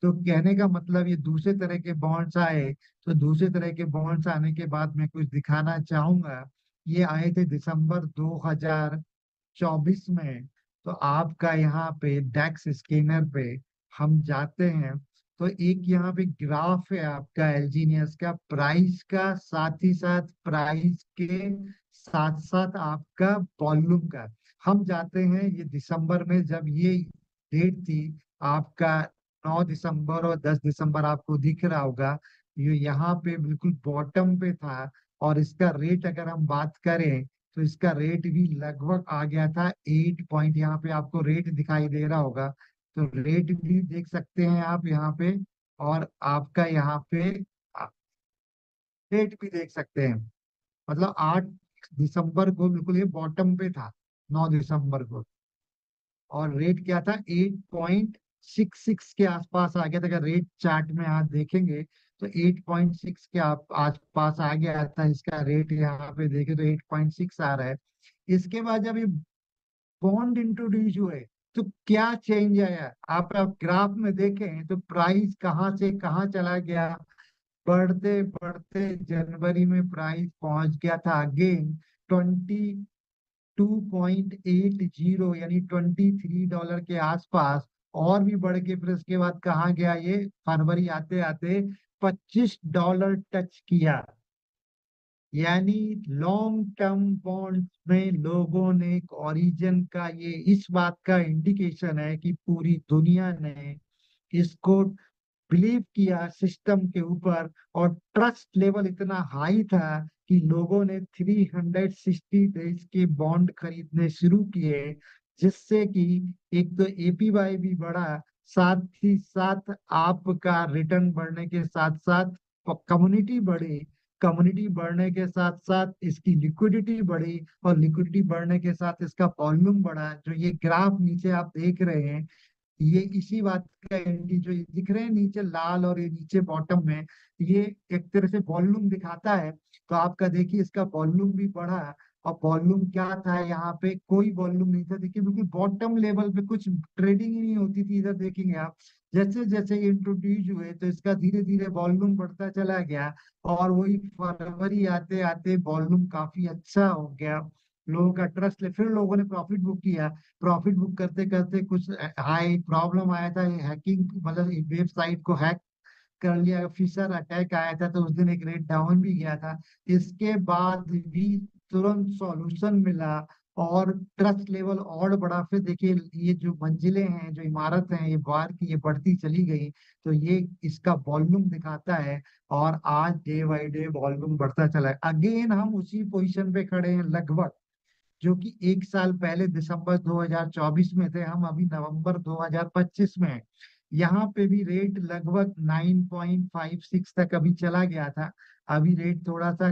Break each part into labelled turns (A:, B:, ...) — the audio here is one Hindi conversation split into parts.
A: तो कहने का मतलब ये दूसरे तरह के बॉन्ड्स आए। तो दूसरे तरह के बॉन्ड्स आने के बाद मैं कुछ दिखाना चाहूंगा। ये आए थे दिसंबर 2024 में। तो आपका यहाँ पे डेक्स स्कैनर पे हम जाते हैं, तो एक यहाँ पे ग्राफ है आपका एलजीनियस का प्राइस का, साथ ही साथ प्राइस के साथ साथ आपका वॉल्यूम का। हम जाते हैं ये दिसंबर में, जब ये डेट थी आपका 9 दिसंबर और 10 दिसंबर, आपको दिख रहा होगा ये यहाँ पे बिल्कुल बॉटम पे था। और इसका रेट अगर हम बात करें तो इसका रेट भी लगभग आ गया था 8 पॉइंट, यहाँ पे आपको रेट दिखाई दे रहा होगा। तो रेट भी देख सकते हैं आप यहाँ पे, और आपका यहाँ पे रेट भी देख सकते हैं। मतलब 8 दिसंबर को बिल्कुल ये बॉटम पे था, 9 दिसंबर को। और रेट क्या था, 8.66 के आसपास आ गया था। अगर रेट चार्ट में आप देखेंगे तो 8.6 के आप आसपास आ गया था इसका रेट। यहाँ पे देखे तो 8.6 आ रहा है। इसके बाद जब ये बॉन्ड इंट्रोड्यूस हुए तो क्या चेंज आया, आप ग्राफ में देखें तो प्राइस कहाँ से कहाँ चला गया। बढ़ते बढ़ते जनवरी में प्राइस पहुंच गया था अगेन 22.80, यानी $23 के आसपास। और भी बढ़ के फिर उसके बाद कहाँ गया, ये फरवरी आते आते $25 टच किया। यानी लॉन्ग टर्म बॉन्ड्स में लोगों ने एक ओरिजिन का, ये इस बात का इंडिकेशन है कि पूरी दुनिया ने इसको बिलीव किया सिस्टम के ऊपर। और ट्रस्ट लेवल इतना हाई था कि लोगों ने 360 डेज के बॉन्ड खरीदने शुरू किए, जिससे कि एक तो एपीवाई भी बढ़ा, साथ ही साथ आपका रिटर्न बढ़ने के साथ साथ कम्युनिटी बढ़ी। कम्युनिटी बढ़ने के साथ साथ इसकी लिक्विडिटी बढ़ी, और लिक्विडिटी बढ़ने के साथ इसका वॉल्यूम बढ़ा। जो ये ग्राफ नीचे आप देख रहे हैं, ये इसी बात का जो ये दिख रहे हैं नीचे लाल और ये नीचे बॉटम में, ये एक तरह से वॉल्यूम दिखाता है। तो आपका देखिए इसका वॉल्यूम भी बढ़ा। और वॉल्यूम क्या था, यहाँ पे कोई वॉल्यूम नहीं था। देखिए बिल्कुल बॉटम लेवल पे कुछ ट्रेडिंग ही नहीं होती थी। इधर देखेंगे आप, जैसे जैसे ये इंट्रोड्यूस हुए तो इसका धीरे धीरे वॉल्यूम बढ़ता चला गया। और वही फरवरी आते आते वॉल्यूम काफी अच्छा हो गया। लोगों का ट्रस्ट ले, फिर लोगों ने प्रॉफिट बुक किया। प्रॉफिट बुक करते करते कुछ हाई प्रॉब्लम आया था, हैकिंग, मतलब वेबसाइट को हैक कर लिया, फिशर अटैक आया था, तो उस दिन एक रेट डाउन भी गया था। इसके बाद भी तुरंत सॉल्यूशन मिला और ट्रस्ट लेवल और बढ़ा। फिर देखिए ये जो मंजिलें हैं, जो इमारत हैं, ये बार की ये बढ़ती चली गई। तो ये इसका वॉल्यूम दिखाता है। और आज डे बाई डे वॉल्यूम बढ़ता चला है। अगेन हम उसी पोजीशन पे खड़े हैं लगभग, जो कि एक साल पहले दिसंबर 2024 में थे। हम अभी नवंबर 2025 में हैं। यहाँ पे भी रेट लगभग 9.56 तक अभी चला गया था। अभी रेट थोड़ा सा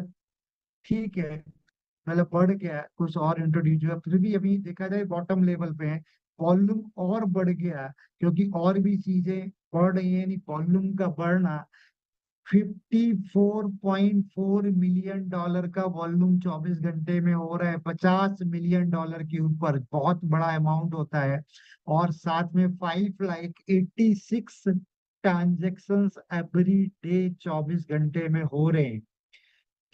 A: ठीक है, मतलब बढ़ गया, कुछ और इंट्रोड्यूस हुआ, फिर भी अभी देखा जाए बॉटम लेवल पे है। वॉल्यूम और बढ़ गया क्योंकि और भी चीजें बढ़ रही है, यानी वॉल्यूम का बढ़ना। $54.4 मिलियन का वॉल्यूम 24 घंटे में हो रहा है। $50 मिलियन के ऊपर बहुत बड़ा अमाउंट होता है। और साथ में 5,86 ट्रांजेक्शन एवरी डे 24 घंटे में हो रहे हैं।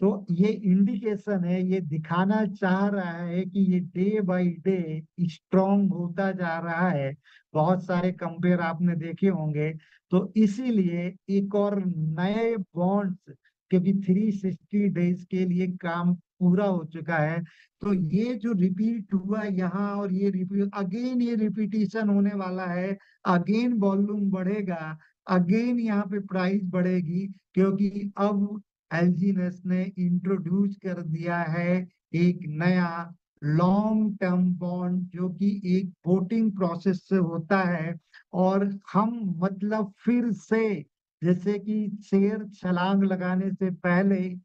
A: तो ये इंडिकेशन है, ये दिखाना चाह रहा है कि ये डे बाय डे स्ट्रांग होता जा रहा है। बहुत सारे कंपेयर आपने देखे होंगे। तो इसीलिए एक और नए बॉन्ड्स, क्योंकि 360 डेज के लिए काम पूरा हो चुका है। तो ये जो रिपीट हुआ यहाँ, और ये रिपीट अगेन, ये रिपीटिशन होने वाला है। अगेन वॉल्यूम बढ़ेगा, अगेन यहाँ पे प्राइस बढ़ेगी, क्योंकि अब एलजीनेस ने इंट्रोड्यूस कर दिया है एक नया लॉन्ग टर्म बॉन्ड, जो कि एक वोटिंग प्रोसेस से होता है। और हम मतलब फिर से, जैसे कि शेर छलांग लगाने से पहले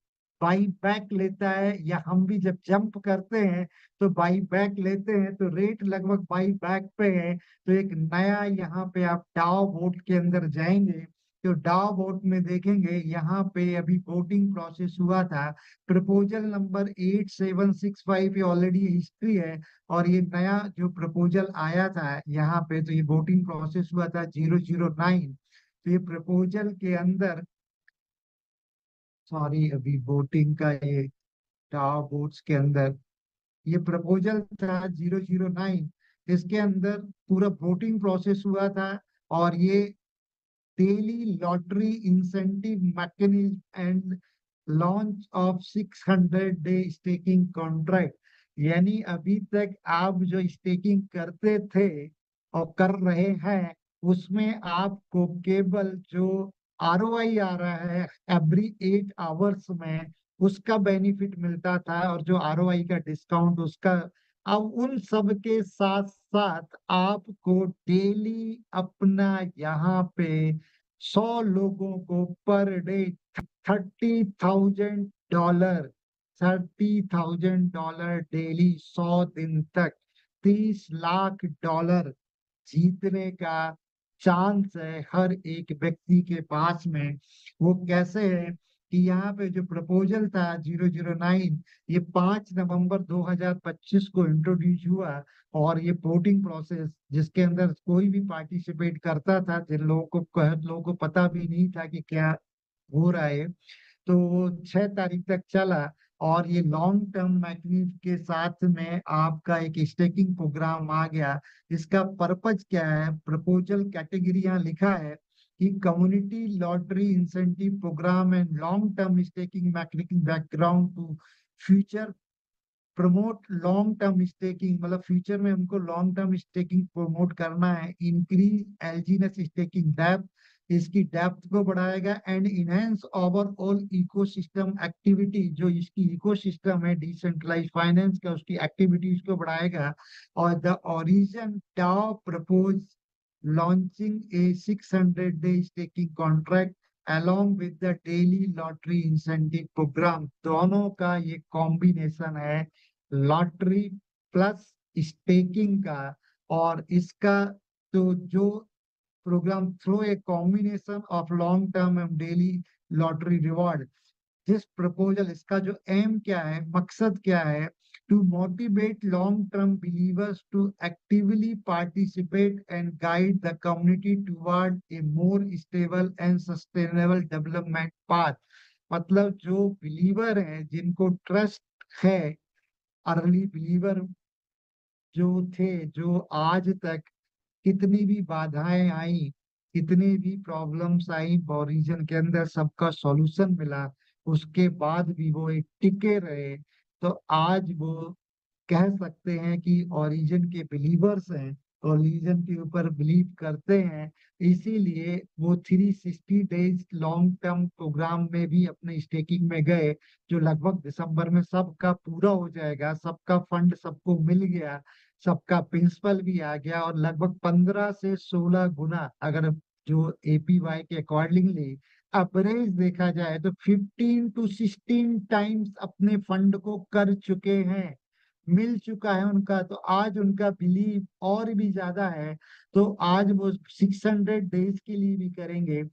A: बाई बैक लेता है, या हम भी जब जंप करते हैं तो बाई बैक लेते हैं, तो रेट लगभग बाई बैक पे है। तो एक नया यहाँ पे आप डाउ वोट के अंदर जाएंगे तो डाउ वोट में देखेंगे, यहाँ पे अभी वोटिंग प्रोसेस हुआ था। प्रपोजल नंबर 8765 ये ऑलरेडी हिस्ट्री है। और ये नया जो प्रपोजल आया था यहाँ पे, तो ये वोटिंग प्रोसेस हुआ था 009। तो ये प्रपोजल के अंदर, सॉरी अभी वोटिंग का ये टावर बोर्ड्स के अंदर ये प्रपोजल था 009। इसके अंदर पूरा वोटिंग प्रोसेस हुआ था, और ये daily lottery incentive mechanism and launch of 600 day staking contract. यानी अभी तक आप जो स्टेकिंग करते थे और कर रहे हैं, उसमें आपको केवल जो आरओआई आ रहा है एवरी 8 आवर्स में, उसका बेनिफिट मिलता था, और जो आरओआई का डिस्काउंट उसका। अब उन सब के साथ साथ आपको डेली अपना यहाँ पे 100 लोगों को पर डे $30,000, $30,000 डेली, 100 दिन तक $30 लाख जीतने का चांस है हर एक व्यक्ति के पास में। वो कैसे है कि यहाँ पे जो प्रपोजल था 009, ये 5 नवंबर 2025 को इंट्रोड्यूस हुआ। और ये वोटिंग प्रोसेस जिसके अंदर कोई भी पार्टिसिपेट करता था, जिन लोगों को पता भी नहीं था कि क्या हो रहा है, तो वो 6 तारीख तक चला। और ये लॉन्ग टर्म मैकनिज के साथ में आपका एक स्टेकिंग प्रोग्राम आ गया। इसका पर्पज क्या है, प्रपोजल कैटेगरी यहाँ लिखा है कि community lottery incentive program and long term staking mechanism background to future promote long term staking. मतलब फ्यूचर में हमको लॉन्ग टर्म स्टेकिंग प्रमोट करना है। इंक्रीज एलजीनेस स्टेकिंग डेप्थ, इसकी डेप्थ को बढ़ाएगा। And enhance overall ecosystem activity, जो इसकी इकोसिस्टम है डिसेंट्रलाइज फाइनेंस का, उसकी एक्टिविटीज को बढ़ाएगा। और the origin DAO propose launching a 600 day staking contract along with the daily lottery incentive program। दोनों का ये कॉम्बिनेशन है, लॉटरी प्लस स्टेकिंग का। और इसका तो जो program through a combination of long term and daily lottery reward. This proposal, इसका जो एम क्या है, मकसद क्या है, to motivate long term believers to actively participate and guide the community toward a more stable and sustainable development path. मतलब जो बिलीवर हैं, जिनको ट्रस्ट है, अर्ली बिलीवर जो थे, जो आज तक कितनी भी बाधाएं आई, कितनी भी प्रॉब्लम्स आई ओरिजिन के अंदर, सबका सॉल्यूशन मिला, उसके बाद भी वो एक टिके रहे। तो आज वो कह सकते हैं कि ओरिजिन के बिलीवर्स हैं, ओरिजिन के ऊपर बिलीव करते हैं। इसीलिए वो 360 डेज लॉन्ग टर्म प्रोग्राम में भी अपने स्टेकिंग में गए, जो लगभग दिसंबर में सबका पूरा हो जाएगा। सबका फंड सबको मिल गया, सबका प्रिंसिपल भी आ गया, और लगभग 15 से 16 गुना, अगर जो एपीवाई के अकॉर्डिंगली एवरेज देखा जाए, तो 15 to 16 टाइम्स अपने फंड को कर चुके हैं, मिल चुका है उनका। तो आज उनका बिलीव और भी ज्यादा है। तो आज वो 600 डेज के लिए भी करेंगे,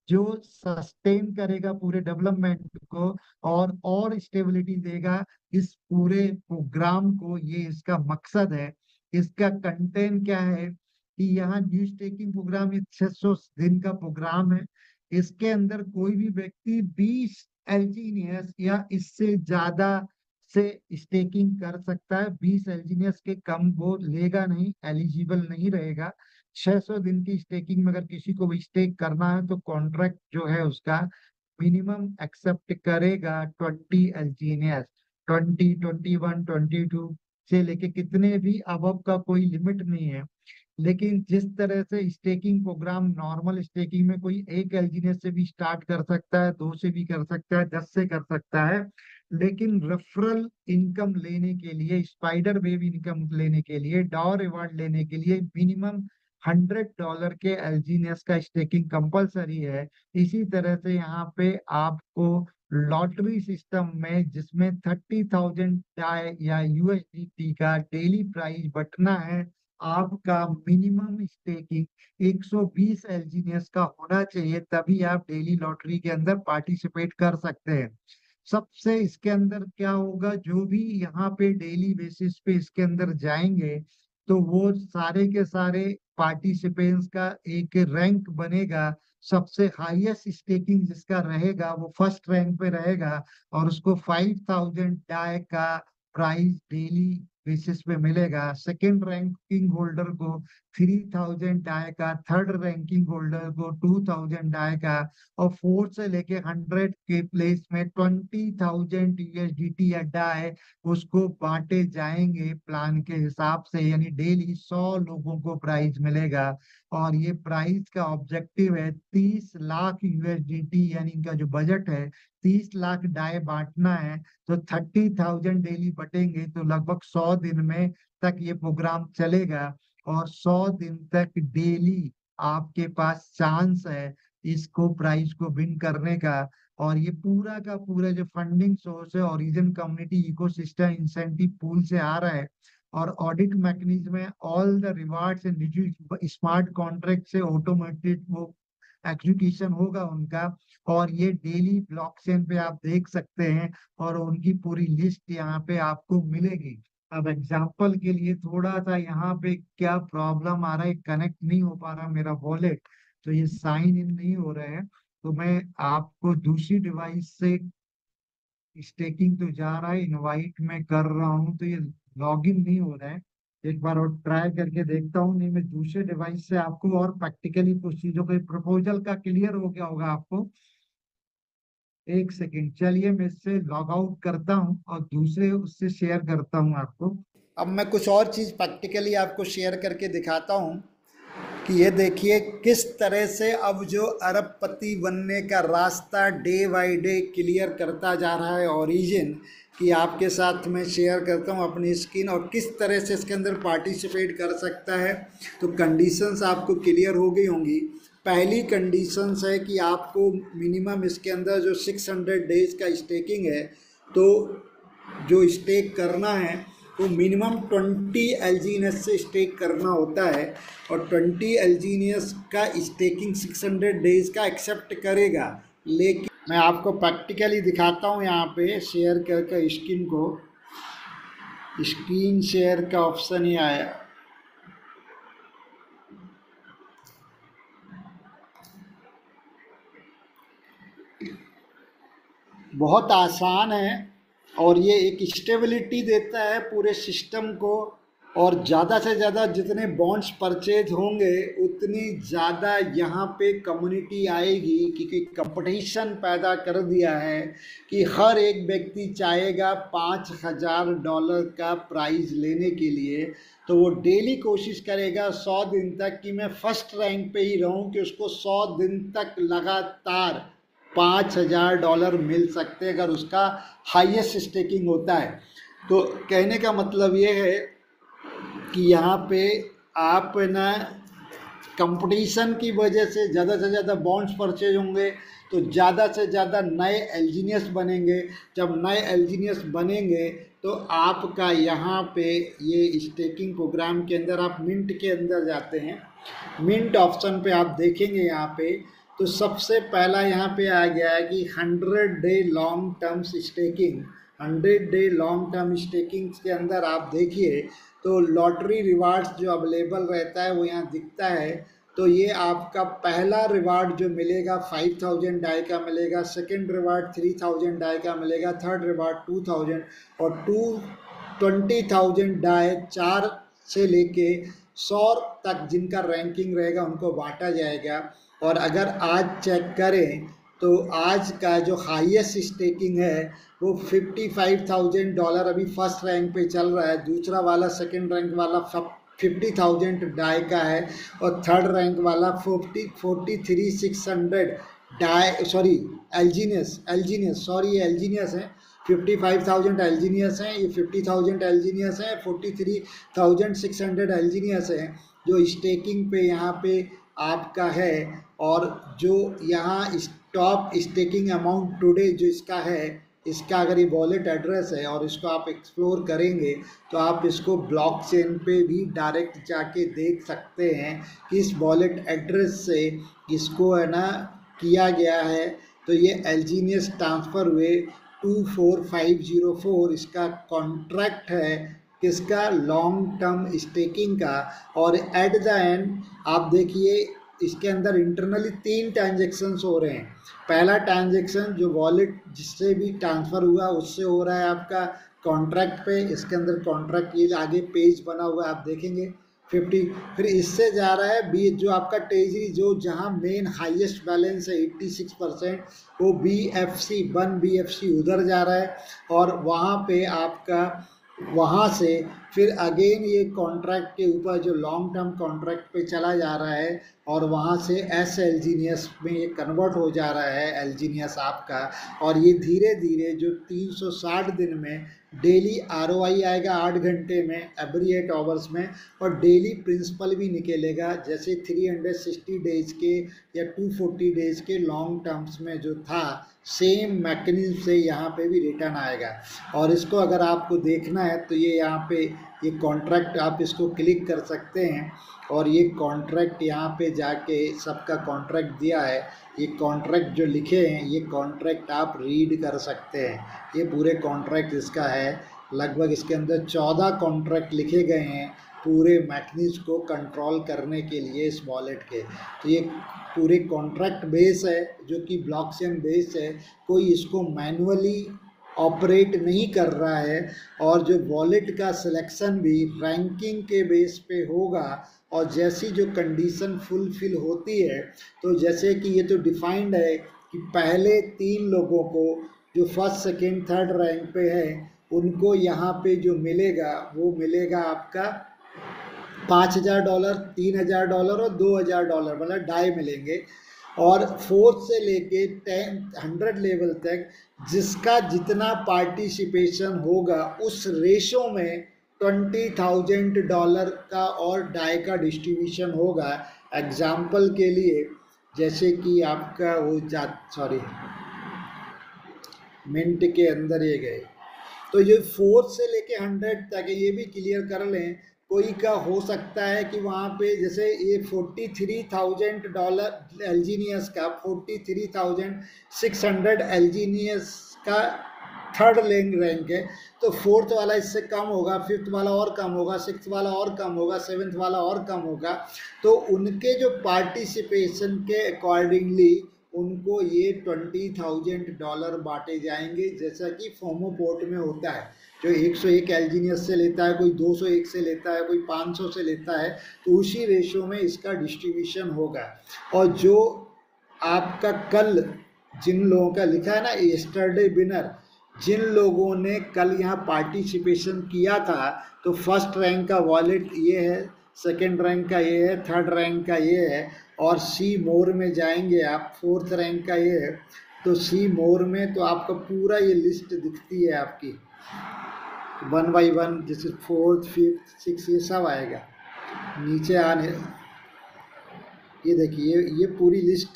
A: जो सस्टेन करेगा पूरे डेवलपमेंट को, और स्टेबिलिटी देगा इस पूरे प्रोग्राम को। ये इसका मकसद है। इसका कंटेंट क्या है कि यहाँ न्यू स्टेकिंग प्रोग्राम, ये 600 दिन का प्रोग्राम है। इसके अंदर कोई भी व्यक्ति 20 एलजीनियस या इससे ज्यादा से स्टेकिंग कर सकता है। 20 एलजीनियस के कम वो लेगा नहीं, एलिजिबल नहीं रहेगा। 600 दिन की स्टेकिंग में अगर किसी को भी स्टेक करना है, तो कॉन्ट्रैक्ट जो है उसका मिनिमम एक्सेप्ट करेगा 20 एलजीनियस। 20, 21, 22 से लेके कितने भी अबव का कोई लिमिट नहीं है। लेकिन जिस तरह से स्टेकिंग प्रोग्राम, नॉर्मल स्टेकिंग में कोई 1 एलजीनियस से भी स्टार्ट कर सकता है, 2 से भी कर सकता है, 10 से कर सकता है। लेकिन रेफरल इनकम लेने के लिए, स्पाइडर वेव इनकम लेने के लिए, डॉ रिवार्ड लेने के लिए मिनिमम $100 के एलजीनियस का स्टेकिंग कंपलसरी है। इसी तरह से यहाँ पे आपको लॉटरी सिस्टम में, जिसमें 30,000 या यूएसडीटी का डेली प्राइस बटना है, आपका मिनिमम स्टेकिंग 120 एलजीनियस का होना चाहिए, तभी आप डेली लॉटरी के अंदर पार्टिसिपेट कर सकते हैं। सबसे इसके अंदर क्या होगा, जो भी यहाँ पे डेली बेसिस पे इसके अंदर जाएंगे, तो वो सारे के सारे पार्टिसिपेंट्स का एक रैंक बनेगा। सबसे हाईएस्ट स्टेकिंग जिसका रहेगा वो फर्स्ट रैंक पे रहेगा, और उसको 5000 डाई का प्राइस डेली बेसिस पे मिलेगा। सेकंड रैंकिंग होल्डर को 3000 डाई का, थर्ड रैंकिंग होल्डर को 2000 डाई का, और फोर्थ से लेके 100 के प्लेस में 20,000 यूएसडीटी या डाई उसको बांटे जाएंगे प्लान के हिसाब से, यानी डेली 100 लोगों को प्राइज मिलेगा। और ये प्राइज का ऑब्जेक्टिव है 30 लाख यूएसडीटी, यानी इनका जो बजट है 30 लाख डाई बांटना है। तो 30,000 डेली बटेंगे तो लगभग 100 दिन में तक ये प्रोग्राम चलेगा, और 100 दिन तक डेली आपके पास चांस है इसको प्राइज को विन करने का। और ये पूरा का पूरा जो फंडिंग सोर्स है origin community ecosystem incentive pool से आ रहा है, और ऑडिट मैकेनिज्म है। All the rewards and smart contract से ऑटोमेटेड वो एग्जीक्यूशन होगा उनका। और ये डेली ब्लॉकचेन पे आप देख सकते हैं, और उनकी पूरी लिस्ट यहाँ पे आपको मिलेगी। अब एग्जांपल के लिए थोड़ा सा यहाँ पे क्या प्रॉब्लम आ रहा है, कनेक्ट नहीं हो पा रहा मेरा वॉलेट, तो ये साइन इन नहीं हो रहा है। तो मैं आपको दूसरी डिवाइस से, स्टेकिंग तो जा रहा है, इनवाइट में कर रहा हूँ तो ये लॉगिन नहीं हो रहा है। एक बार और ट्राई करके देखता हूँ, नहीं मैं दूसरे डिवाइस से आपको और प्रैक्टिकली कुछ चीजों के प्रपोजल का क्लियर हो गया होगा आपको। एक सेकेंड, चलिए मैं इससे लॉग आउट करता हूँ और दूसरे उससे शेयर करता हूँ आपको।
B: अब मैं कुछ और चीज़ प्रैक्टिकली आपको शेयर करके दिखाता हूँ कि ये देखिए किस तरह से अब जो अरबपति बनने का रास्ता डे बाय डे क्लियर करता जा रहा है ओरिजिन, कि आपके साथ मैं शेयर करता हूँ अपनी स्क्रीन, और किस तरह से इसके अंदर पार्टिसिपेट कर सकता है। तो कंडीशंस आपको क्लियर हो गई होंगी। पहली कंडीशंस है कि आपको मिनिमम इसके अंदर जो 600 डेज का स्टेकिंग है, तो जो स्टेक करना है वो मिनिमम 20 एलजीनियस से स्टेक करना होता है, और 20 एलजीनियस का स्टेकिंग 600 डेज का एक्सेप्ट करेगा। लेकिन मैं आपको प्रैक्टिकली दिखाता हूँ, यहाँ पे शेयर करके स्क्रीन को, स्क्रीन शेयर का ऑप्शन ही आया। बहुत आसान है, और ये एक स्टेबिलिटी देता है पूरे सिस्टम को। और ज़्यादा से ज़्यादा जितने बॉन्ड्स परचेज होंगे उतनी ज़्यादा यहाँ पे कम्युनिटी आएगी, क्योंकि कंपटीशन पैदा कर दिया है कि हर एक व्यक्ति चाहेगा $5,000 का प्राइज़ लेने के लिए। तो वो डेली कोशिश करेगा 100 दिन तक कि मैं फर्स्ट रैंक पे ही रहूं, कि उसको 100 दिन तक लगातार $5,000 मिल सकते हैं अगर उसका हाईएस्ट स्टेकिंग होता है। तो कहने का मतलब ये है कि यहाँ पे आप ना कंपटीशन की वजह से ज़्यादा से ज़्यादा बॉन्ड्स परचेज होंगे, तो ज़्यादा से ज़्यादा नए एलजीनियस बनेंगे। जब नए एलजीनियस बनेंगे तो आपका यहाँ पे ये स्टेकिंग प्रोग्राम के अंदर आप मिंट के अंदर जाते हैं, मिंट ऑप्शन पे आप देखेंगे यहाँ पे, तो सबसे पहला यहाँ पे आ गया है कि 100 day long term staking. 100 day long term staking के अंदर आप देखिए तो लॉटरी रिवार्ड्स जो अवेलेबल रहता है वो यहाँ दिखता है। तो ये आपका पहला रिवार्ड जो मिलेगा 5,000 डाई का मिलेगा, सेकंड रिवार्ड 3,000 डाई का मिलेगा, थर्ड रिवार्ड 2,000, और 20,000 डाई 4 से लेके 100 तक जिनका रैंकिंग रहेगा उनको बांटा जाएगा। और अगर आज चेक करें तो आज का जो हाईएस्ट स्टेकिंग है वो $55,000 अभी फर्स्ट रैंक पे चल रहा है। दूसरा वाला सेकंड रैंक वाला 50,000 डाई का है, और थर्ड रैंक वाला 43,600 डाई, सॉरी एल्जीनियस है। 55,000 एल्जीनियस हैं, ये 50,000 एल्जीनियस हैं, 43,600 एल्जीनियस हैं जो स्टेकिंग पे यहाँ पे आपका है। और जो यहाँ टॉप स्टेकिंग अमाउंट टुडे जो इसका है, इसका अगर ये वॉलेट एड्रेस है और इसको आप एक्सप्लोर करेंगे तो आप इसको ब्लॉकचेन पे भी डायरेक्ट जाके देख सकते हैं कि इस वॉलेट एड्रेस से इसको है ना किया गया है। तो ये एल्जीनियस ट्रांसफ़र हुए 24504 इसका कॉन्ट्रैक्ट है, किसका, लॉन्ग टर्म स्टेकिंग का। और एट द एंड आप देखिए इसके अंदर इंटरनली 3 ट्रांजेक्शन्स हो रहे हैं। पहला ट्रांजेक्शन जो वॉलेट जिससे भी ट्रांसफ़र हुआ उससे हो रहा है आपका कॉन्ट्रैक्ट पे, इसके अंदर कॉन्ट्रैक्ट ये आगे पेज बना हुआ है आप देखेंगे 50। फिर इससे जा रहा है बी जो आपका ट्रेजरी जो जहां मेन हाईएस्ट बैलेंस है 86%, वो BFC 1 BFC उधर जा रहा है और वहां पे आपका वहां से फिर अगेन ये कॉन्ट्रैक्ट के ऊपर जो लॉन्ग टर्म कॉन्ट्रैक्ट पे चला जा रहा है और वहाँ से एस एलजीनियस में ये कन्वर्ट हो जा रहा है एलजीनियस आपका। और ये धीरे धीरे जो 360 दिन में डेली ROI आएगा 8 घंटे में एवरी 8 आवर्स में, और डेली प्रिंसिपल भी निकलेगा जैसे 360 डेज के या 240 डेज के लॉन्ग टर्म्स में जो था सेम मैकेनिज्म से यहाँ पे भी रिटर्न आएगा। और इसको अगर आपको देखना है तो ये यहाँ पे ये कॉन्ट्रैक्ट आप इसको क्लिक कर सकते हैं और ये कॉन्ट्रैक्ट यहाँ पे जाके सबका कॉन्ट्रैक्ट दिया है। ये कॉन्ट्रैक्ट जो लिखे हैं ये कॉन्ट्रैक्ट आप रीड कर सकते हैं। ये पूरे कॉन्ट्रैक्ट इसका है, लगभग इसके अंदर 14 कॉन्ट्रैक्ट लिखे गए हैं पूरे मैकेनिज्म को कंट्रोल करने के लिए इस वॉलेट के। तो ये पूरे कॉन्ट्रैक्ट बेस है जो कि ब्लॉकचेन बेस है, कोई इसको मैनुअली ऑपरेट नहीं कर रहा है। और जो वॉलेट का सिलेक्शन भी रैंकिंग के बेस पे होगा और जैसी जो कंडीशन फुलफिल होती है, तो जैसे कि ये तो डिफाइंड है कि पहले 3 लोगों को जो फर्स्ट सेकेंड थर्ड रैंक पे है उनको यहाँ पे जो मिलेगा वो मिलेगा आपका $5000, $3000 और $2000, मतलब 2.5 मिलेंगे। और 4th से लेके 100 लेवल तक जिसका जितना पार्टिसिपेशन होगा उस रेशो में $20,000 का और 2.5 का डिस्ट्रीब्यूशन होगा। एग्जाम्पल के लिए जैसे कि आपका वो मिनट के अंदर ये गए, तो ये 4th से लेके 100 तक ये भी क्लियर कर लें। कोई का हो सकता है कि वहाँ पे जैसे ये $43,000 एलजीनियस का 43,600 एलजीनियस का थर्ड रैंक है, तो 4th वाला इससे कम होगा, 5th वाला और कम होगा, 6th वाला और कम होगा, 7th वाला और कम होगा। तो उनके जो पार्टिसिपेशन के अकॉर्डिंगली उनको ये $20,000 बांटे जाएंगे, जैसा कि फोमोपोर्ट में होता है। जो 101 एलजीनियस से लेता है, कोई 201 से लेता है, कोई 500 से लेता है, तो उसी रेशो में इसका डिस्ट्रीब्यूशन होगा। और जो आपका कल जिन लोगों का लिखा है ना यस्टरडे विनर, जिन लोगों ने कल यहाँ पार्टिसिपेशन किया था, तो फर्स्ट रैंक का वॉलेट ये है, सेकेंड रैंक का ये है, थर्ड रैंक का ये है, और सी मोर में जाएंगे आप 4th रैंक का ये है। तो सी मोर में तो आपका पूरा ये लिस्ट दिखती है आपकी 1 by 1, जैसे 4th 5th 6th ये सब आएगा नीचे आने। ये देखिए ये पूरी लिस्ट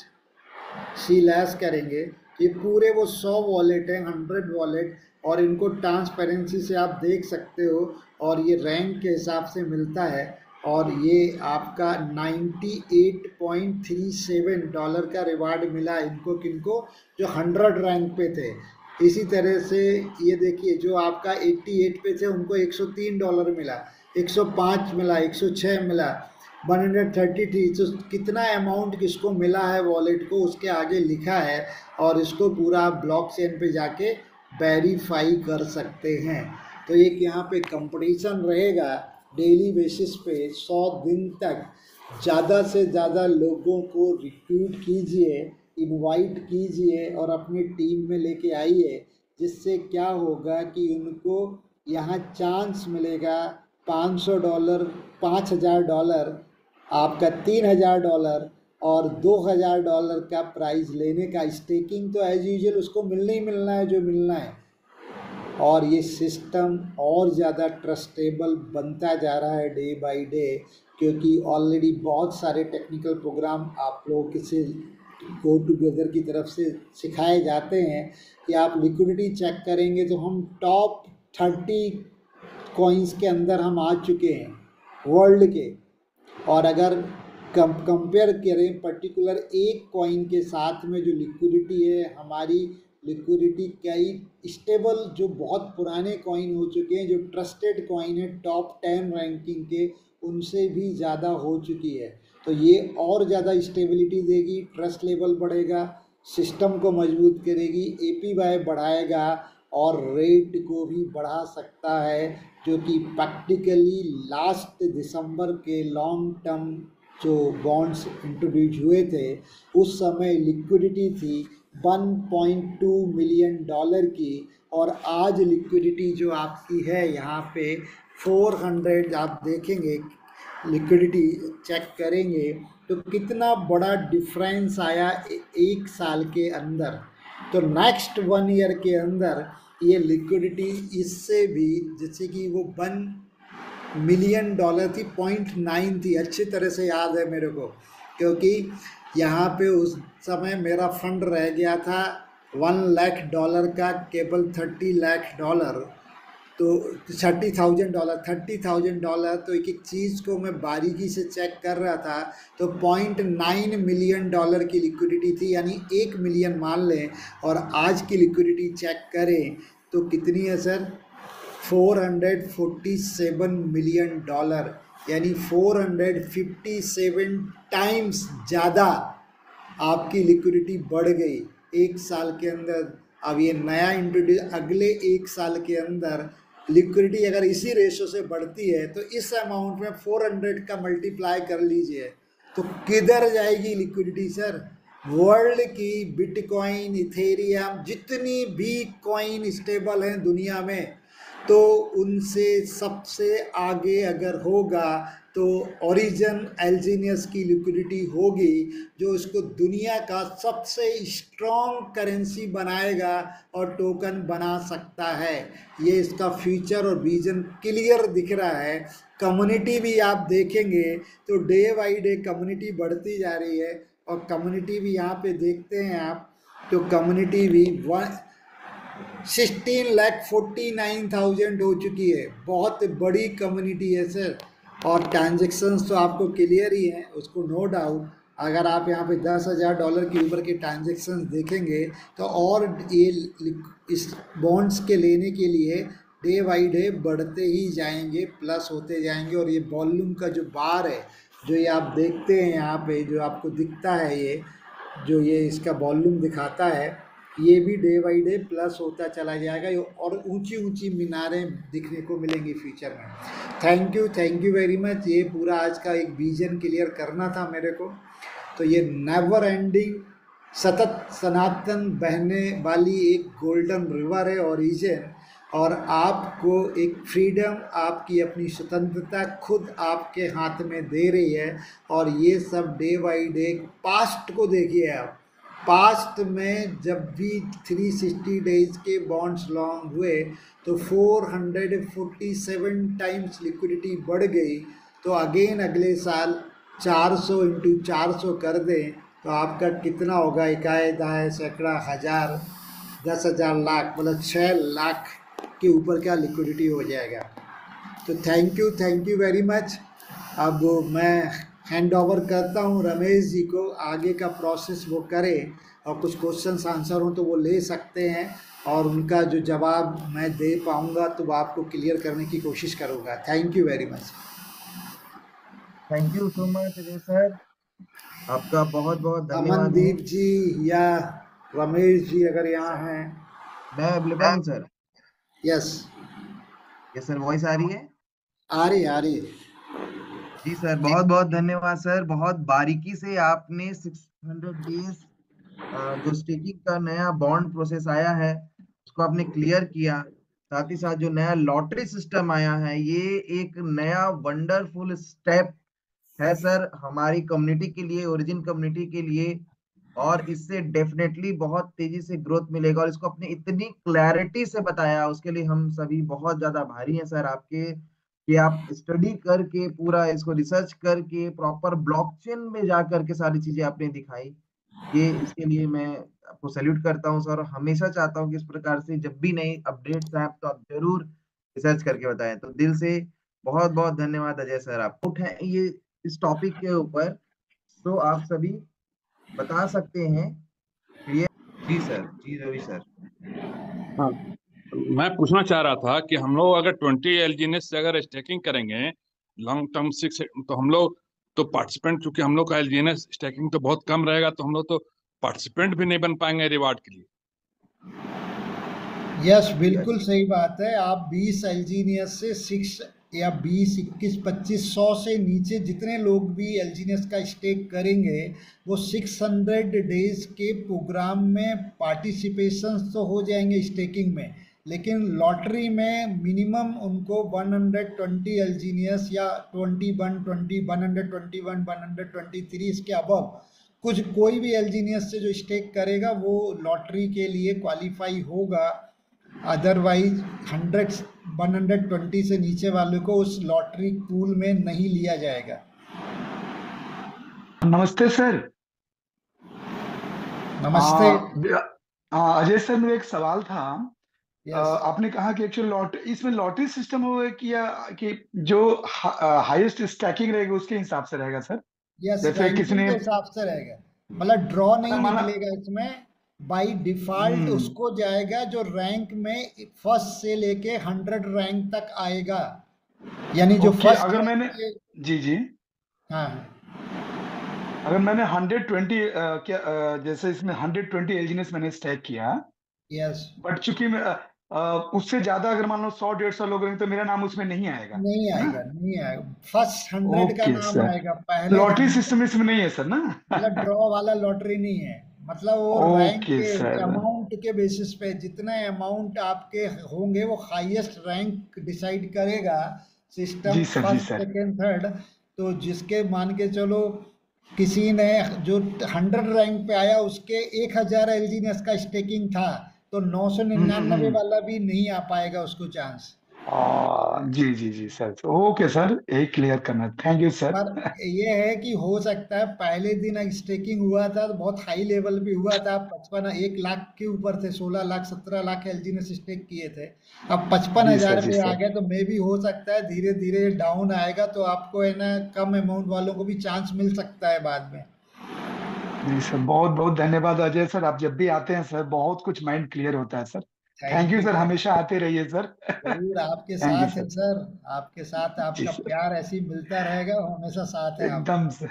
B: सी लैस करेंगे, ये पूरे वो 100 वॉलेट हैं, 100 वॉलेट, और इनको ट्रांसपेरेंसी से आप देख सकते हो और ये रैंक के हिसाब से मिलता है। और ये आपका $98.37 का रिवार्ड मिला इनको, किनको, जो 100 रैंक पे थे। इसी तरह से ये देखिए जो आपका 88 पे थे उनको $103 मिला, 105 मिला, 106 मिला, 133। तो कितना अमाउंट किसको मिला है वॉलेट को उसके आगे लिखा है, और इसको पूरा ब्लॉकचेन पे जाके वेरीफाई कर सकते हैं। तो एक यहाँ पे कंपटीशन रहेगा डेली बेसिस पे 100 दिन तक। ज़्यादा से ज़्यादा लोगों को रिक्रूट कीजिए, इनवाइट कीजिए और अपनी टीम में लेके आइए, जिससे क्या होगा कि उनको यहाँ चांस मिलेगा $500, $5000, आपका $3000 और $2000 का प्राइज़ लेने का। स्टेकिंग तो एज यूजुअल उसको मिलना ही मिलना है जो मिलना है। और ये सिस्टम और ज़्यादा ट्रस्टेबल बनता जा रहा है डे बाय डे, क्योंकि ऑलरेडी बहुत सारे टेक्निकल प्रोग्राम आप लोगों के से गो टुगेदर की तरफ से सिखाए जाते हैं कि आप लिक्विडिटी चेक करेंगे तो हम टॉप 30 कॉइन्स के अंदर हम आ चुके हैं वर्ल्ड के। और अगर कंपेयर करें पर्टिकुलर एक कॉइन के साथ में जो लिक्विडिटी है, हमारी लिक्विडिटी कई स्टेबल जो बहुत पुराने कॉइन हो चुके हैं, जो ट्रस्टेड कॉइन है टॉप 10 रैंकिंग के, उनसे भी ज़्यादा हो चुकी है। तो ये और ज़्यादा स्टेबिलिटी देगी, ट्रस्ट लेवल बढ़ेगा, सिस्टम को मजबूत करेगी, एपीवाई बढ़ाएगा और रेट को भी बढ़ा सकता है, जो कि प्रैक्टिकली लास्ट दिसंबर के लॉन्ग टर्म जो बॉन्ड्स इंट्रोड्यूस हुए थे उस समय लिक्विडिटी थी 1.2 मिलियन डॉलर की, और आज लिक्विडिटी जो आपकी है यहाँ पे 400, आप देखेंगे लिक्विडिटी चेक करेंगे तो कितना बड़ा डिफरेंस आया एक साल के अंदर। तो नेक्स्ट 1 ईयर के अंदर ये लिक्विडिटी इससे भी, जैसे कि वो 1 मिलियन डॉलर थी, 0.9 थी, अच्छी तरह से याद है मेरे को, क्योंकि यहाँ पे उस समय मेरा फंड रह गया था 1 लाख डॉलर का, केवल 30 लाख डॉलर, तो 30,000 डॉलर तो एक एक चीज़ को मैं बारीकी से चेक कर रहा था, तो 0.9 मिलियन डॉलर की लिक्विडिटी थी, यानी 1 मिलियन मान लें, और आज की लिक्विडिटी चेक करें तो कितनी है सर, 447 मिलियन डॉलर, यानी 457 टाइम्स ज़्यादा आपकी लिक्विडिटी बढ़ गई एक साल के अंदर। अब ये नया इंट्रोड्यूस, अगले एक साल के अंदर लिक्विडिटी अगर इसी रेशो से बढ़ती है तो इस अमाउंट में 400 का मल्टीप्लाई कर लीजिए तो किधर जाएगी लिक्विडिटी सर। वर्ल्ड की बिटकॉइन, इथेरियम, जितनी भी कॉइन स्टेबल हैं दुनिया में, तो उनसे सबसे आगे अगर होगा तो ओरिजिन एल्जीनियस की लिक्विडिटी होगी, जो इसको दुनिया का सबसे स्ट्रॉन्ग करेंसी बनाएगा और टोकन बना सकता है। ये इसका फ्यूचर और विजन क्लियर दिख रहा है। कम्युनिटी भी आप देखेंगे तो डे बाई डे कम्युनिटी बढ़ती जा रही है, और कम्युनिटी भी यहाँ पे देखते हैं आप, तो कम्युनिटी भी 16,49,000 हो चुकी है, बहुत बड़ी कम्युनिटी है सर। और ट्रांजेक्शन्स तो आपको क्लियर ही हैं, उसको नो डाउट। अगर आप यहाँ पे 10,000 डॉलर के ऊपर के ट्रांजेक्शन्स देखेंगे तो और ये इस बॉन्ड्स के लेने के लिए डे बाई डे बढ़ते ही जाएंगे, प्लस होते जाएंगे। और ये वॉल्यूम का जो बार है, जो ये आप देखते हैं यहाँ पे, जो आपको दिखता है, ये जो ये इसका वॉल्यूम दिखाता है, ये भी डे बाई डे प्लस होता चला जाएगा, और ऊंची ऊंची मीनारें दिखने को मिलेंगी फ्यूचर में। Thank you very much. ये पूरा आज का एक विजन क्लियर करना था मेरे को। तो ये नेवर एंडिंग, सतत सनातन बहने वाली एक गोल्डन रिवर है ओरिजिन, और आपको एक फ्रीडम, आपकी अपनी स्वतंत्रता खुद आपके हाथ में दे रही है। और ये सब डे बाई डे, पास्ट को देखिए आप, पास्ट में जब भी 360 डेज के बॉन्ड्स लॉन्ग हुए तो 447 टाइम्स लिक्विडिटी बढ़ गई। तो अगेन अगले साल 400 इंटू 400 कर दें तो आपका कितना होगा, इकाई दाए सैकड़ा हज़ार 10,000 लाख, मतलब 6 लाख के ऊपर का लिक्विडिटी हो जाएगा। तो थैंक यू वेरी मच। अब मैं हैंड ओवर करता हूँ रमेश जी को, आगे का प्रोसेस वो करें, और कुछ क्वेश्चंस आंसर हो तो वो ले सकते हैं, और उनका जो जवाब मैं दे पाऊँगा तो वो आपको क्लियर करने की कोशिश करूँगा। Thank you very much.
C: Thank you so much Ajay sir, आपका बहुत बहुत धन्यवाद।
B: अमनदीप जी या रमेश जी अगर यहाँ हैं।
C: मैं अवेलेबल हूँ सर।
B: यस
C: सर, वॉइस आ रही है?
B: आ रही है
C: जी सर, बहुत बहुत धन्यवाद सर। बहुत बारीकी से आपने 600 डेज जो स्टेकिंग का नया बॉन्ड प्रोसेस आया है उसको आपने क्लियर किया। साथ ही साथ जो नया लॉटरी सिस्टम आया है, ये एक नया वंडरफुल स्टेप है सर हमारी कम्युनिटी के लिए, ओरिजिन कम्युनिटी के लिए, और इससे डेफिनेटली बहुत तेजी से ग्रोथ मिलेगा। और इसको अपने इतनी क्लैरिटी से बताया, उसके लिए हम सभी बहुत ज्यादा आभारी हैं सर आपके, कि आप स्टडी करके पूरा इसको रिसर्च करके प्रॉपर ब्लॉकचेन में जा करके सारी चीजें आपने दिखाई। ये इसके लिए मैं आपको सैल्यूट करता हूँ सर, और हमेशा चाहता हूँ कि इस प्रकार से जब भी नई अपडेट्स आए तो आप जरूर रिसर्च करके बताएं। तो दिल से बहुत बहुत धन्यवाद अजय सर। आप उठे ये इस टॉपिक के ऊपर, तो आप सभी बता सकते हैं। जी सर, जी रवि सर।
D: हाँ, मैं पूछना चाह रहा था कि हम लोग अगर 20 एलजीएनएस से अगर स्टेकिंग करेंगे लॉन्ग टर्म 6, तो हम लोग तो पार्टिसिपेंट, चूंकि हम लोग का एलजीएनएस स्टैकिंग तो बहुत कम रहेगा, तो हम लोग तो पार्टिसिपेंट भी नहीं बन पाएंगे रिवार्ड के लिए।
B: यस, बिल्कुल सही बात है। आप 20 एलजीनियस से 6 या 20, 21, 25, 100 से नीचे जितने लोग भी एलजीनियस का स्टेक करेंगे वो 600 डेज के प्रोग्राम में पार्टिसिपेशन तो हो जाएंगे स्टेकिंग में, लेकिन लॉटरी में मिनिमम उनको 120 एलजीनियस या 21, 121, 123 इसके अबव कुछ कोई भी एलजीनियस से जो स्टेक करेगा वो लॉटरी के लिए क्वालिफाई होगा। अदरवाइज 120 से नीचे वालों को उस लॉटरी पूल में नहीं लिया जाएगा।
E: नमस्ते सर।
B: नमस्ते।
E: अजय सर, मेरा एक सवाल था।
B: यस,
E: आपने कहा कि एक्चुअली इसमें लॉटरी सिस्टम होगा कि जो हाईएस्ट स्टैकिंग रहेगा उसके हिसाब से रहेगा सर?
B: यस,
E: जैसे
B: रैंकिंग
E: किसी ने
B: के हिसाब से रहेगा, मतलब ड्रॉ नहीं
E: माना
B: निकलेगा इसमें। बाय डिफॉल्ट उसको जाएगा जो रैंक में फर्स्ट से लेके 100 रैंक तक आएगा, यानी जो
E: ओके,
B: फर्स्ट
E: अगर मैंने जी
B: हाँ
E: अगर मैंने 120 जैसे इसमें 120 एलजीनेस मैंने स्टैक किया,
B: यस,
E: बट चूंकि उससे ज्यादा अगर मान लो 100-150 लोग रहेंगे तो मेरा नाम उसमें नहीं आएगा,
B: नहीं
E: है ना?
B: आएगा, नहीं आएगा। फर्स्ट 100 का
E: ओके
B: नाम
E: सर,
B: आएगा, पहले
E: लॉटरी
B: 100,
E: सिस्टम इसमें नहीं है सर ना?
B: मतलब ड्रॉ वाला लॉटरी नहीं है। मतलब वो रैंक
E: ओके
B: के
E: सर।
B: अमाउंट के बेसिस पे जितने अमाउंट आपके होंगे वो हाईएस्ट रैंक डिसाइड करेगा सिस्टम,
E: जी सर, जी
B: फर्स्ट,
E: सर।
B: Second, third. तो जिसके मान के चलो किसी ने जो 100 रैंक पे आया उसके 1000 एलजीनेस का स्टेकिंग था, तो 999 वाला भी नहीं आ पाएगा उसको चांस।
E: जी सर, ओके सर, यही क्लियर करना। Thank you sir.
B: पर ये है कि हो सकता है पहले दिन स्टेकिंग हुआ था तो बहुत हाई लेवल पे हुआ था, 1 लाख के ऊपर थे, 16 लाख 17 लाख एलजी ने स्टेक किए थे। अब 55,000
E: जी
B: पे आ
E: सर।
B: गए, तो मे भी हो सकता है धीरे धीरे डाउन आएगा, तो आपको है ना कम अमाउंट वालों को भी चांस मिल सकता है बाद में।
E: जी सर, बहुत बहुत धन्यवाद अजय सर। आप जब भी आते हैं सर बहुत कुछ माइंड क्लियर होता है sir. Thank
B: thank
E: you
B: you,
E: sir, हमेशा आते रहिए सर।
B: जरूर आपके
E: थैंक यू
B: साथ है
E: सर।
B: सर। आपके साथ
E: जी
B: आपका
E: सर,
B: प्यार ऐसे ही मिलता रहेगा, हमेशा साथ है आप।
E: एकदम से।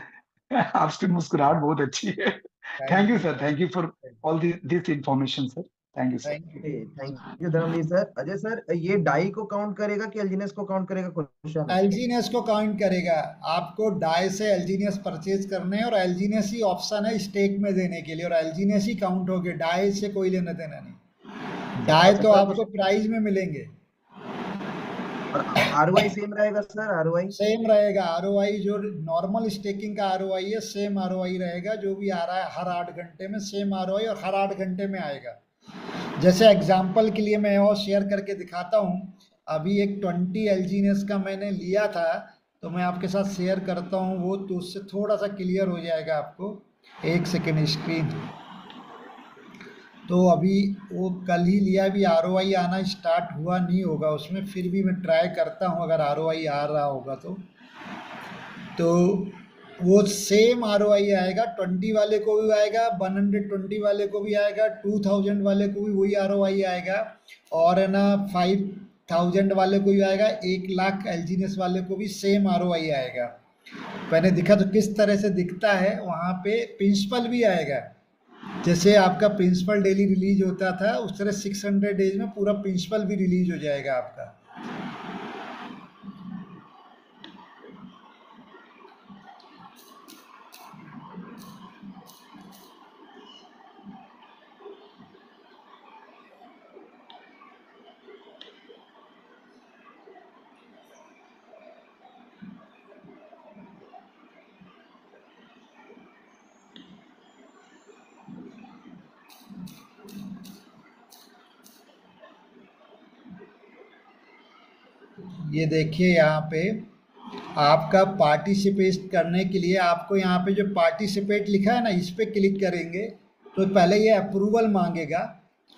E: आपकी मुस्कुराहट बहुत अच्छी है। Thank
B: thank
E: you
B: you,
E: sir, thank you for all this information sir. Thank you sir.
B: Thank you.
C: Thank you Dharmveer sir. Ajay sir, ये डाई को काउंट करेगा कि एलजीनेस को काउंट करेगा? क्वेश्चन है।
B: एलजीनियस को काउंट करेगा। आपको डाई से एलजीनियस परचेज करने हैं और एलजीनियस ही ऑप्शन है स्टेक में देने के लिए, और एलजीनियस ही काउंट होगे, डाई से कोई लेना देना नहीं। डाई
C: अच्छा
B: तो
C: सर,
B: आपको प्राइज में मिलेंगे।
C: और आरओआई सेम रहेगा सर? आरओआई
B: सेम रहेगा। आरओआई जो नॉर्मल स्टेकिंग का आरओआई है, सेम आरओआई रहेगा जो भी आ रहा है हर 8 घंटे में, सेम आरओआई और हर 8 घंटे में आएगा। जैसे एग्जाम्पल के लिए मैं और शेयर करके दिखाता हूँ। अभी एक 20 एलजीनेस का मैंने लिया था, तो मैं आपके साथ शेयर करता हूँ वो, तो उससे थोड़ा सा क्लियर हो जाएगा आपको। 1 सेकेंड स्क्रीन। तो अभी वो कल ही लिया, अभी आरओआई आना स्टार्ट हुआ नहीं होगा उसमें, फिर भी मैं ट्राई करता हूँ अगर आरओआई आ रहा होगा तो वो सेम आरओआई आएगा। 20 वाले को भी आएगा, 120 वाले को भी आएगा, 2000 वाले को भी वही आरओआई आएगा, और है ना 5000 वाले को भी आएगा, 1 लाख एलजीनेस वाले को भी सेम आरओआई आएगा। मैंने दिखा तो किस तरह से दिखता है, वहाँ पे प्रिंसिपल भी आएगा। जैसे आपका प्रिंसिपल डेली रिलीज होता था, उस तरह 600 डेज में पूरा प्रिंसिपल भी रिलीज हो जाएगा आपका। ये देखिए यहाँ पे आपका पार्टिसिपेट करने के लिए आपको यहाँ पे जो पार्टिसिपेट लिखा है ना, इस पे क्लिक करेंगे तो पहले ये अप्रूवल मांगेगा।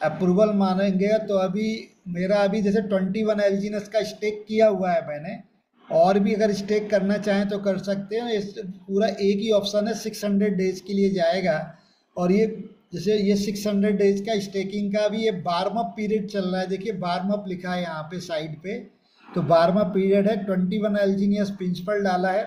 B: अप्रूवल मांगेगा तो अभी मेरा अभी जैसे 21 एलजीनेस का स्टेक किया हुआ है मैंने, और भी अगर स्टेक करना चाहें तो कर सकते हैं। इस पूरा एक ही ऑप्शन है, 600 डेज के लिए जाएगा। और ये जैसे ये 600 डेज का स्टेकिंग का भी ये 12वां पीरियड चल रहा है। देखिए 12वां लिखा है यहाँ पे साइड पे, तो 12वां पीरियड है। 21 एलजीनियस प्रिंसिपल डाला है,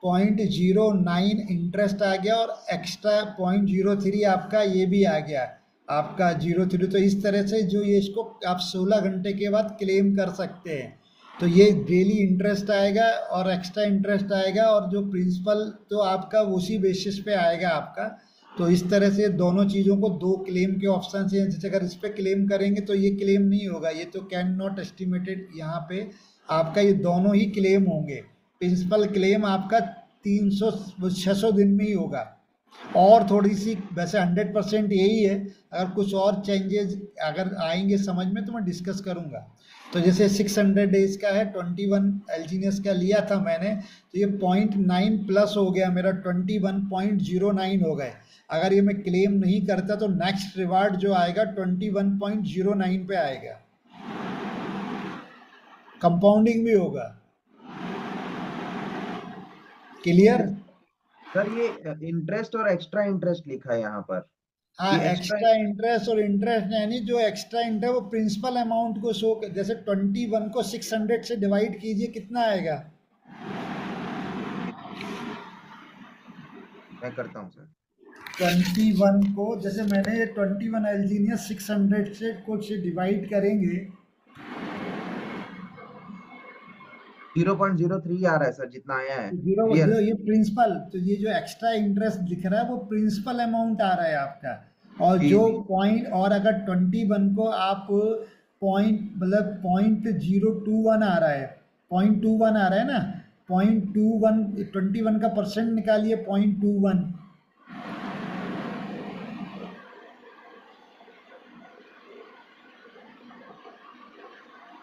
B: 0.09 इंटरेस्ट आ गया और एक्स्ट्रा 0.03 आपका ये भी आ गया आपका 0.3। तो इस तरह से जो ये इसको आप 16 घंटे के बाद क्लेम कर सकते हैं। तो ये डेली इंटरेस्ट आएगा और एक्स्ट्रा इंटरेस्ट आएगा और जो प्रिंसिपल तो आपका उसी बेसिस पे आएगा आपका। तो इस तरह से दोनों चीज़ों को दो क्लेम के ऑप्शन हैं। जैसे अगर इस पे क्लेम करेंगे तो ये क्लेम नहीं होगा, ये तो कैन नॉट एस्टिमेटेड, यहाँ पे आपका ये दोनों ही क्लेम होंगे। प्रिंसिपल क्लेम आपका 600 दिन में ही होगा। और थोड़ी सी वैसे 100% यही है, अगर कुछ और चेंजेस अगर आएंगे समझ में तो मैं डिस्कस करूंगा। तो जैसे 600 डेज का है, 21 एलजीनियस का लिया था मैंने, तो ये 0.9 प्लस हो गया मेरा, 21.09 हो गए। अगर ये मैं क्लेम नहीं करता तो नेक्स्ट रिवार्ड जो आएगा 21.09 पे आएगा, कंपाउंडिंग भी होगा। क्लियर?
C: सर ये इंटरेस्ट और एक्स्ट्रा इंटरेस्ट लिखा है यहाँ पर।
B: हाँ,
C: ये
B: एक्स्ट्रा इंटरेस्ट और इंटरेस्ट यानी जो एक्स्ट्रा इंटरेस्ट वो प्रिंसिपल अमाउंट को शो, जैसे 21 को 600 से डिवाइड कीजिए, कितना आएगा?
C: मैं करता हूँ सर।
B: 21 को जैसे मैंने 21 एलजीनियस 600 से कुछ डिवाइड करेंगे,
C: 0.03 आ रहा है सर, जितना आया है।
B: जीरो ये प्रिंसिपल, तो ये जो एक्स्ट्रा इंटरेस्ट दिख रहा है वो प्रिंसिपल अमाउंट आ रहा है आपका। और
C: जी,
B: जो
C: जी।
B: पॉइंट, और अगर 21 को आप पॉइंट मतलब 0.021 आ रहा है, 0.21 आ रहा है ना, 0.21 21 का परसेंट निकालिए, 0.21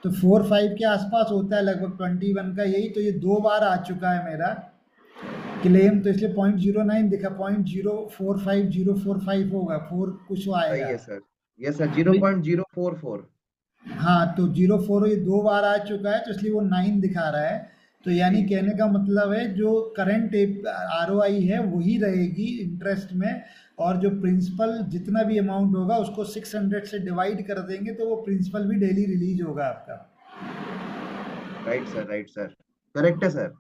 B: तो 4-5 के आसपास होता है लगभग 21 का, यही तो ये 2 बार आ चुका है मेरा क्लेम, तो इसलिए 0.09 दिखा, 0.045 होगा, 4 कुछ
C: सही
B: आएगा।
C: है सर, ये सर 0.044।
B: हाँ, तो 0.4 ये 2 बार आ चुका है, तो इसलिए वो 9 दिखा रहा है। तो यानी कहने का मतलब है जो करंट ROI है वही रहेगी इंटरेस्ट में, और जो प्रिंसिपल जितना भी अमाउंट होगा उसको 600 से डिवाइड कर देंगे तो वो प्रिंसिपल भी डेली रिलीज होगा आपका।
C: राइट सर, करेक्ट है सर।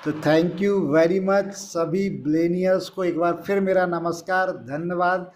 B: तो थैंक यू वेरी मच सभी ब्लेनियर्स को एक बार फिर मेरा नमस्कार, धन्यवाद।